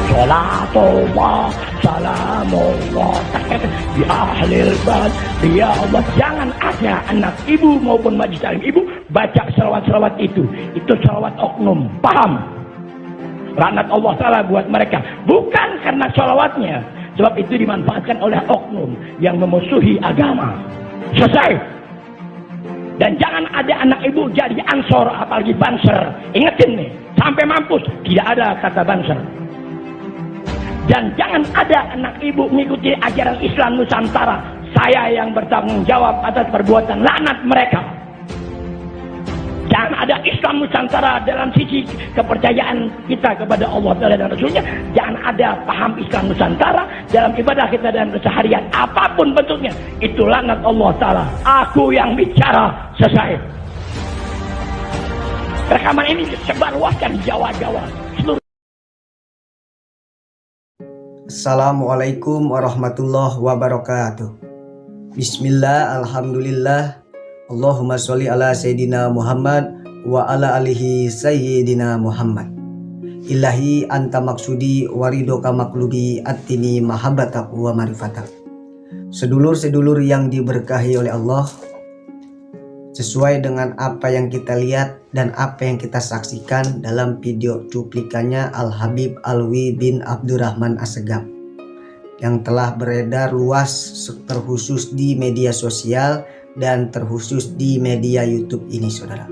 Salatullah, salamullah di ahlil bal. Ya Allah, jangan ada anak ibu maupun majlis taklim ibu baca selawat-selawat itu. Itu selawat oknum, paham? Laknat Allah Ta'ala buat mereka. Bukan karena selawatnya, sebab itu dimanfaatkan oleh oknum yang memusuhi agama. Selesai. Dan jangan ada anak ibu jadi ansor, apalagi banser. Ingetin nih, sampai mampus tidak ada kata banser. Dan jangan ada anak ibu mengikuti ajaran Islam Nusantara. Saya yang bertanggung jawab atas perbuatan laknat mereka. Jangan ada Islam Nusantara dalam sisi kepercayaan kita kepada Allah dan Rasulnya. Jangan ada paham Islam Nusantara dalam ibadah kita dan keseharian. Apapun bentuknya, itu laknat Allah Ta'ala. Aku yang bicara, selesai. Rekaman ini sebarluaskan di Jawa-Jawa. Assalamualaikum warahmatullahi wabarakatuh. Bismillah, alhamdulillah. Allahumma sholli ala Sayyidina Muhammad wa ala alihi Sayyidina Muhammad. Ilahi anta maksudi waridoka maklubi attini mahabbatak wa marifatak. Sedulur-sedulur yang diberkahi oleh Allah, sesuai dengan apa yang kita lihat dan apa yang kita saksikan dalam video cuplikannya Al-Habib Alwi bin Abdurrahman Assegaf yang telah beredar luas terkhusus di media sosial dan terkhusus di media YouTube ini, saudara.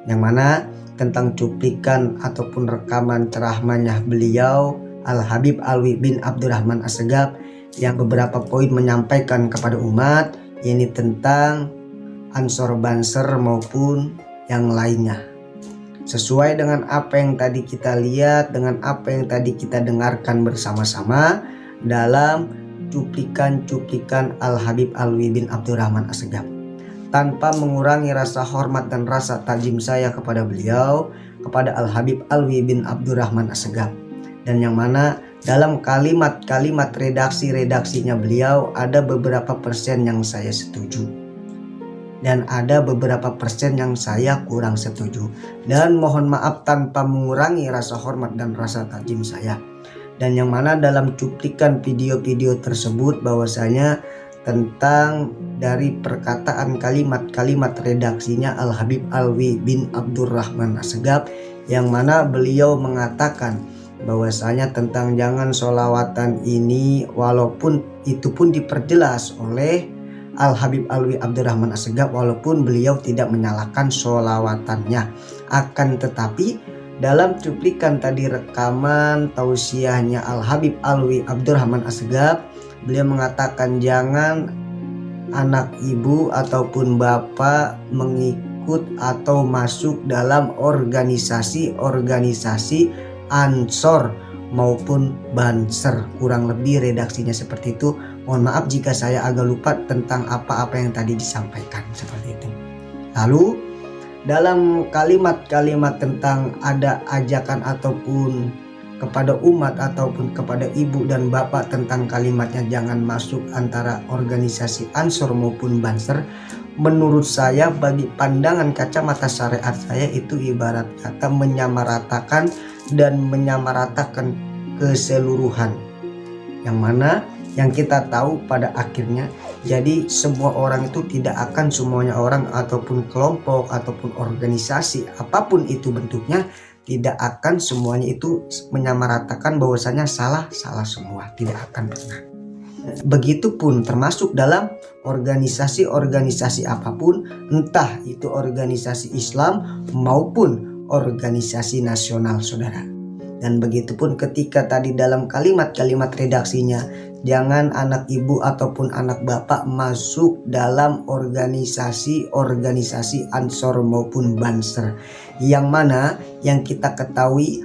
Yang mana tentang cuplikan ataupun rekaman ceramahnya beliau Al-Habib Alwi bin Abdurrahman Assegaf yang beberapa poin menyampaikan kepada umat ini tentang ansor banser maupun yang lainnya. Sesuai dengan apa yang tadi kita lihat, dengan apa yang tadi kita dengarkan bersama-sama dalam cuplikan Al-Habib Alwi bin Abdurrahman Assegaf, tanpa mengurangi rasa hormat dan rasa takjim saya kepada beliau, kepada Al-Habib Alwi bin Abdurrahman Assegaf, dan yang mana dalam kalimat-kalimat redaksinya beliau ada beberapa persen yang saya setuju dan ada beberapa persen yang saya kurang setuju, dan mohon maaf tanpa mengurangi rasa hormat dan rasa takjim saya. Dan yang mana dalam cuplikan video-video tersebut bahwasanya tentang dari perkataan kalimat-kalimat redaksinya Al-Habib Alwi bin Abdurrahman Assegaf yang mana beliau mengatakan bahwasanya tentang jangan sholawatan ini, walaupun itu pun diperjelas oleh Al-Habib Alwi Abdurrahman Assegaf walaupun beliau tidak menyalahkan sholawatannya, akan tetapi dalam cuplikan tadi rekaman tausiahnya Al-Habib Alwi Abdurrahman Assegaf, beliau mengatakan jangan anak ibu ataupun bapak mengikut atau masuk dalam organisasi ansor maupun banser. Kurang lebih redaksinya seperti itu. Mohon maaf jika saya agak lupa tentang apa-apa yang tadi disampaikan seperti itu. Lalu dalam kalimat-kalimat tentang ada ajakan ataupun kepada umat ataupun kepada ibu dan bapak tentang kalimatnya jangan masuk antara organisasi ansor maupun banser, menurut saya bagi pandangan kacamata syariat saya itu ibarat kata menyamaratakan dan menyamaratakan keseluruhan, yang mana yang kita tahu pada akhirnya jadi semua orang itu tidak akan semuanya orang ataupun kelompok ataupun organisasi apapun itu bentuknya tidak akan semuanya itu menyamaratakan bahwasanya salah semua, tidak akan pernah. Begitupun termasuk dalam organisasi apapun, entah itu organisasi Islam maupun organisasi nasional, saudara. Dan begitupun ketika tadi dalam kalimat-kalimat redaksinya jangan anak ibu ataupun anak bapak masuk dalam organisasi ansor maupun banser, yang mana yang kita ketahui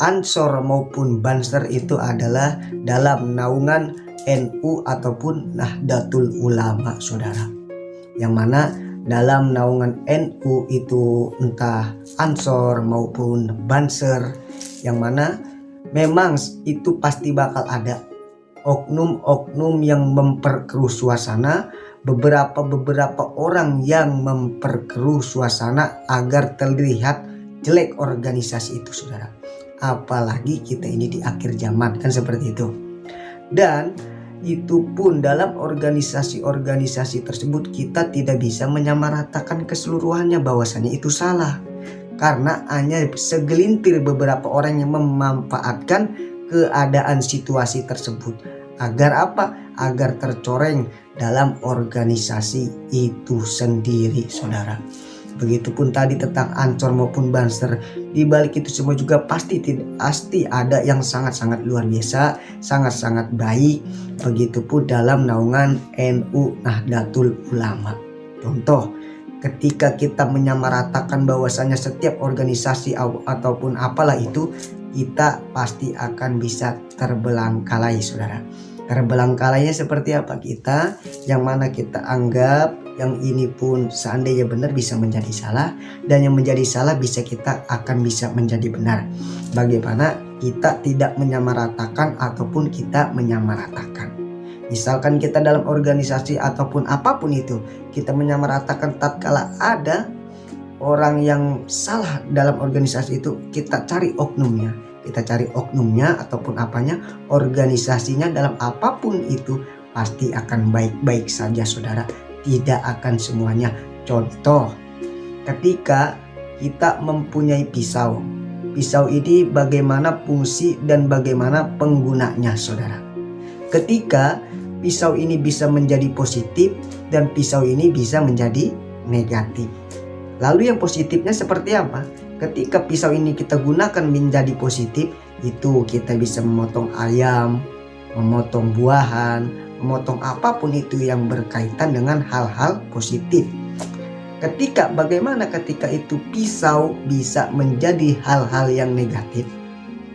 ansor maupun banser itu adalah dalam naungan NU ataupun Nahdlatul Ulama, saudara. Yang mana dalam naungan NU itu entah ansor maupun banser, yang mana memang itu pasti bakal ada oknum-oknum yang memperkeruh suasana, beberapa orang yang memperkeruh suasana agar terlihat jelek organisasi itu, saudara. apalagi kita ini di akhir zaman, kan seperti itu. Dan itu pun dalam organisasi-organisasi tersebut kita tidak bisa menyamaratakan keseluruhannya bahwasanya itu salah, karena hanya segelintir beberapa orang yang memanfaatkan keadaan situasi tersebut agar apa? Agar tercoreng dalam organisasi itu sendiri, saudara. Begitupun tadi tentang Ansor maupun Banser. Di balik itu semua juga pasti ada yang sangat-sangat luar biasa, sangat-sangat baik. Begitupun dalam naungan NU Nahdlatul Ulama. Contoh, ketika kita menyamaratakan bahwasanya setiap organisasi ataupun apalah itu, kita pasti akan bisa terbelangkalai, saudara. Terbelangkalainya seperti apa? Kita yang mana kita anggap yang ini pun seandainya benar bisa menjadi salah, dan yang menjadi salah akan bisa menjadi benar. Bagaimana kita tidak menyamaratakan ataupun kita menyamaratakan. Misalkan kita dalam organisasi ataupun apapun itu, kita menyamaratakan tatkala ada orang yang salah dalam organisasi itu, kita cari oknumnya. Kita cari oknumnya ataupun apanya, organisasinya dalam apapun itu pasti akan baik-baik saja, saudara. Tidak akan semuanya. Contoh, ketika kita mempunyai pisau. Pisau ini bagaimana fungsi dan bagaimana penggunanya, saudara. Ketika pisau ini bisa menjadi positif dan pisau ini bisa menjadi negatif. Lalu yang positifnya seperti apa? Ketika pisau ini kita gunakan menjadi positif, itu kita bisa memotong ayam, memotong buahan, memotong apapun itu yang berkaitan dengan hal-hal positif. Bagaimana ketika itu pisau bisa menjadi hal-hal yang negatif?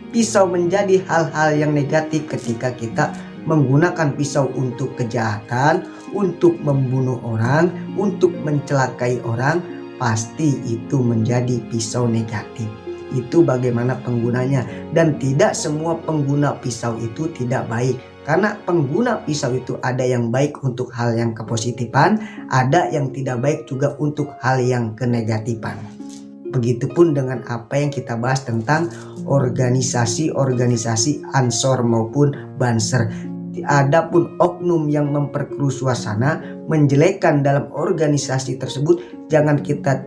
Pisau menjadi hal-hal yang negatif ketika kita menggunakan pisau untuk kejahatan, untuk membunuh orang, untuk mencelakai orang, pasti itu menjadi pisau negatif. Itu bagaimana penggunanya, dan tidak semua pengguna pisau itu tidak baik, karena pengguna pisau itu ada yang baik untuk hal yang kepositifan, ada yang tidak baik juga untuk hal yang kenegatifan. Begitupun dengan apa yang kita bahas tentang organisasi-organisasi Ansor maupun Banser. Adapun oknum yang memperkeruh suasana, menjelekkan dalam organisasi tersebut, jangan kita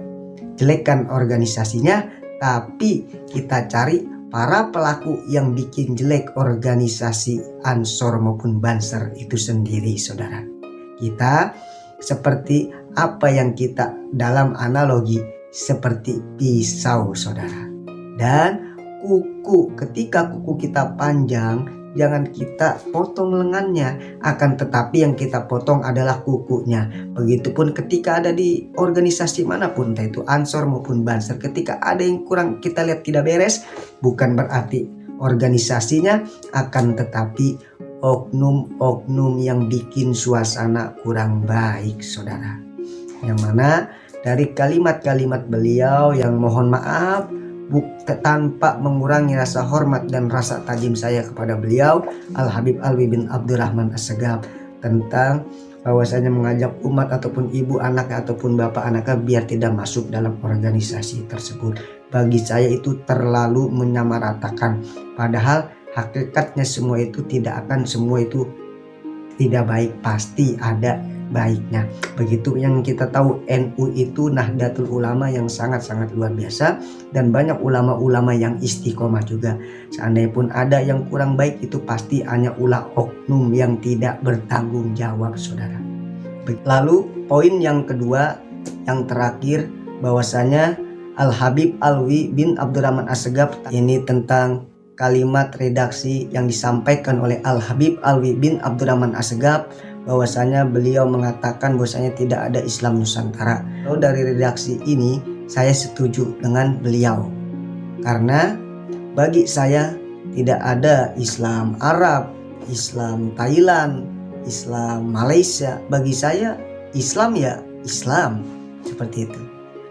jelekkan organisasinya, tapi kita cari para pelaku yang bikin jelek organisasi Ansor maupun Banser itu sendiri, saudara. Kita seperti apa yang kita dalam analogi seperti pisau, saudara. Dan kuku, ketika kuku kita panjang, jangan kita potong lengannya, akan tetapi yang kita potong adalah kukunya. Begitupun ketika ada di organisasi manapun, entah itu Ansor maupun Banser, ketika ada yang kurang kita lihat tidak beres, bukan berarti organisasinya, akan tetapi oknum-oknum yang bikin suasana kurang baik, saudara. Yang mana dari kalimat-kalimat beliau yang mohon maaf, tanpa mengurangi rasa hormat dan rasa tajim saya kepada beliau, Al-Habib Alwi bin Abdurrahman Assegaf, tentang bahwasanya mengajak umat ataupun ibu anaknya ataupun bapak anaknya biar tidak masuk dalam organisasi tersebut. Bagi saya itu terlalu menyamaratakan, padahal hakikatnya semua itu tidak baik, pasti ada baiknya. Begitu yang kita tahu, NU itu Nahdlatul Ulama yang sangat-sangat luar biasa, dan banyak ulama-ulama yang istiqomah juga. Seandainya pun ada yang kurang baik, itu pasti hanya ulah oknum yang tidak bertanggung jawab, saudara. Lalu poin yang kedua, yang terakhir, bahwasanya Al-Habib Alwi bin Abdurrahman Assegaf, ini tentang kalimat redaksi yang disampaikan oleh Al-Habib Alwi bin Abdurrahman Assegaf, bahwasanya beliau mengatakan bahwasanya tidak ada Islam Nusantara. Lalu dari redaksi ini saya setuju dengan beliau, karena bagi saya tidak ada Islam Arab, Islam Thailand, Islam Malaysia. Bagi saya Islam ya Islam, seperti itu.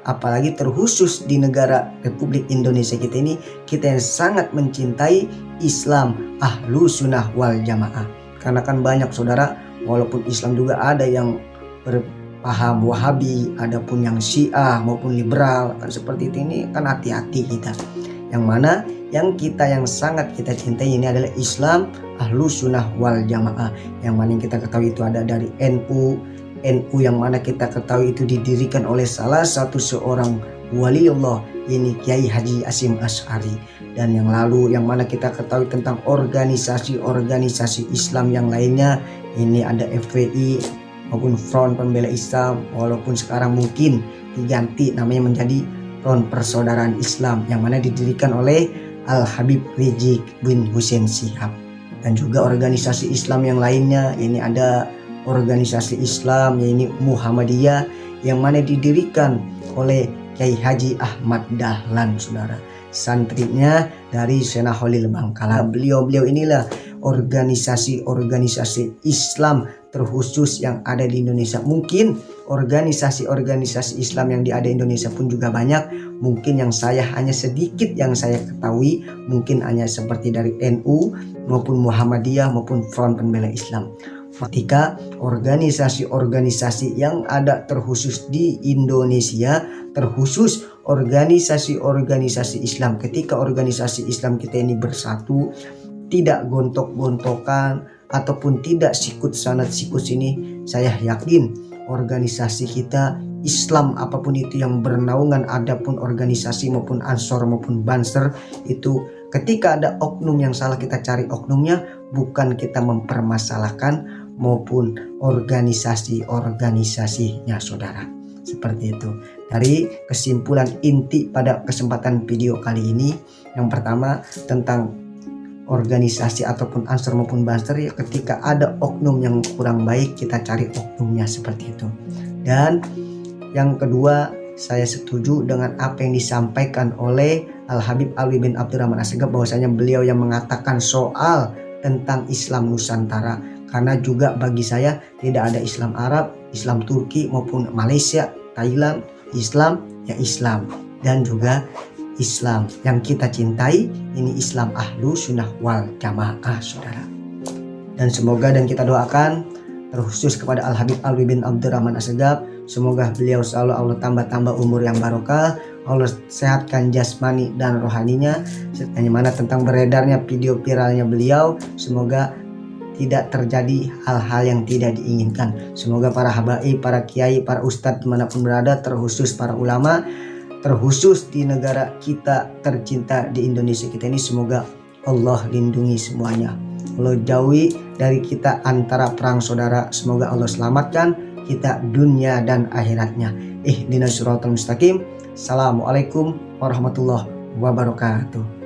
Apalagi terkhusus di negara Republik Indonesia kita ini, kita yang sangat mencintai Islam Ahlu Sunnah wal Jamaah. Karena kan banyak, saudara, walaupun Islam juga ada yang berpaham Wahabi, ada pun yang Syiah maupun liberal, kan seperti itu. Ini kan hati-hati kita. Yang mana yang sangat kita cintai ini adalah Islam Ahlus Sunnah wal Jamaah. Yang mana yang kita ketahui itu ada dari NU yang mana kita ketahui itu didirikan oleh salah satu seorang waliullah, ini Kiai Haji Hasyim Asy'ari. Dan yang lalu yang mana kita ketahui tentang organisasi Islam yang lainnya, ini ada FPI maupun Front Pembela Islam, walaupun sekarang mungkin diganti namanya menjadi Front Persaudaraan Islam, yang mana didirikan oleh Al Habib Rizik bin Hussein Syihab. Dan juga organisasi Islam yang lainnya, ini ada organisasi Islam yaitu Muhammadiyah, yang mana didirikan oleh Kiai Haji Ahmad Dahlan, saudara. Santrinya dari Sena Holil Bangkala. Beliau inilah organisasi Islam terkhusus yang ada di Indonesia. Mungkin organisasi Islam yang ada di Indonesia pun juga banyak. Mungkin yang saya hanya sedikit yang saya ketahui, mungkin hanya seperti dari NU maupun Muhammadiyah maupun Front Pembela Islam. Ketika organisasi yang ada terkhusus di Indonesia, terkhusus organisasi Islam, ketika organisasi Islam kita ini bersatu, tidak gontok-gontokan ataupun tidak sikut sana sikut sini, saya yakin organisasi kita Islam apapun itu yang bernaungan, adapun organisasi maupun ansor maupun banser itu, ketika ada oknum yang salah, kita cari oknumnya, bukan kita mempermasalahkan maupun organisasinya, saudara. Seperti itu. Dari kesimpulan inti pada kesempatan video kali ini, yang pertama tentang organisasi ataupun ansor maupun banser, ya ketika ada oknum yang kurang baik, kita cari oknumnya, seperti itu. Dan yang kedua, saya setuju dengan apa yang disampaikan oleh Al Habib Alwi bin Abdurrahman Assegaf, bahwasanya beliau yang mengatakan soal tentang Islam Nusantara. Karena juga bagi saya tidak ada Islam Arab, Islam Turki maupun Malaysia, Thailand, Islam ya Islam. Dan juga Islam yang kita cintai ini Islam Ahlus Sunnah wal Jamaah, saudara. Dan semoga dan kita doakan terkhusus kepada Al Habib Alwi bin Abdurrahman Assegaf, semoga beliau selalu Allah tambah umur yang barokah, Allah sehatkan jasmani dan rohaninya. Yang mana tentang beredarnya video viralnya beliau, semoga tidak terjadi hal-hal yang tidak diinginkan. Semoga para habaib, para kiai, para ustadz dimanapun berada, terkhusus para ulama, terkhusus di negara kita tercinta di Indonesia kita ini, semoga Allah lindungi semuanya, Allah jauhi dari kita antara perang saudara. Semoga Allah selamatkan kita dunia dan akhiratnya. Ihdinas siratal mustaqim. Assalamualaikum warahmatullahi wabarakatuh.